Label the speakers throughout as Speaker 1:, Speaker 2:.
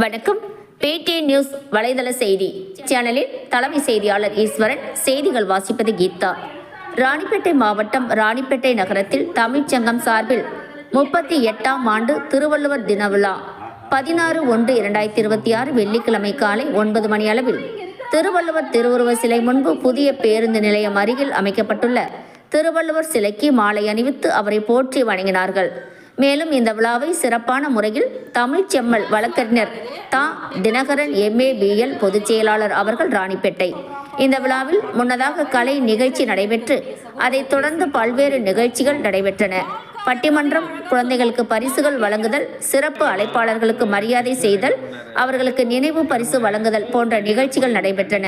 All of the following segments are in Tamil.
Speaker 1: வணக்கம். பேடி நியூஸ் வலைதள செய்தி சேனலில் தலைமை செய்தியாளர் ஈஸ்வரன். செய்திகள் வாசிப்பது கீதா. ராணிப்பேட்டை மாவட்டம் ராணிப்பேட்டை நகரத்தில் தமிழ்ச்சங்கம் சார்பில் 38ஆம் ஆண்டு திருவள்ளுவர் தின விழா 16/1/2026 வெள்ளிக்கிழமை காலை 9 மணி அளவில் திருவள்ளுவர் திருவுருவ சிலை முன்பு புதிய பேருந்து நிலையம் அருகில் அமைக்கப்பட்டுள்ள திருவள்ளுவர் சிலைக்கு மாலை அணிவித்து அவரை போற்றி வணங்கினார்கள். மேலும் இந்த விழாவை சிறப்பான முறையில் தமிழ்ச்செம்மல் வழக்கறிஞர் தா. தினகரன் MA BL பொதுச் செயலாளர் அவர்கள் ராணிப்பேட்டை. இந்த விழாவில் முன்னதாக கலை நிகழ்ச்சி நடைபெற்று அதைத் தொடர்ந்து பல்வேறு நிகழ்ச்சிகள் நடைபெற்றன. பட்டிமன்றம், குழந்தைகளுக்கு பரிசுகள் வழங்குதல், சிறப்பு அழைப்பாளர்களுக்கு மரியாதை செய்தல், அவர்களுக்கு நினைவு பரிசு வழங்குதல் போன்ற நிகழ்ச்சிகள் நடைபெற்றன.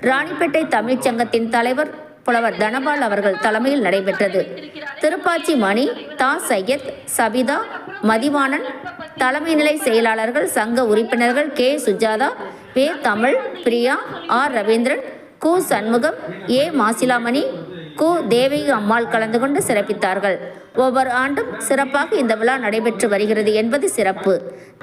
Speaker 1: ராணிப்பேட்டை தமிழ்ச்சங்கத்தின் தலைவர் புலவர் தனபால் அவர்கள் தலைமையில் நடைபெற்றது. திருப்பாச்சி மணி, தா. சையத், சபிதா, மதிவாணன், தலைமை நிலை செயலாளர்கள், சங்க உறுப்பினர்கள் கே. சுஜாதா, வே. தமிழ், பிரியா, ஆர். ரவீந்திரன், கு. சண்முகம், ஏ. மாசிலாமணி, கு. தேவகி அம்மாள் கலந்து கொண்டு சிறப்பித்தார்கள். ஒவ்வொரு ஆண்டும் சிறப்பாக இந்த விழா நடைபெற்று வருகிறது என்பது சிறப்பு.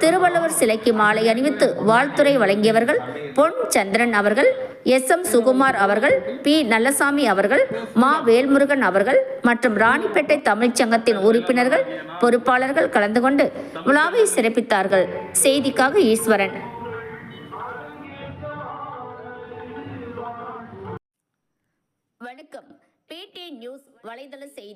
Speaker 1: திருவள்ளுவர் சிலைக்கு மாலை அணிவித்து வாழ்த்துரை வழங்கியவர்கள் பொன் சந்திரன் அவர்கள், SM சுகுமார் அவர்கள், பி. நல்லசாமி அவர்கள், மா. வேல்முருகன் அவர்கள் மற்றும் ராணிப்பேட்டை தமிழ்ச்சங்கத்தின் உறுப்பினர்கள், பொறுப்பாளர்கள் கலந்து கொண்டு விழாவை சிறப்பித்தார்கள். செய்திக்காக ஈஸ்வரன். வணக்கம். பேடி நியூஸ் வலைதள செய்தி.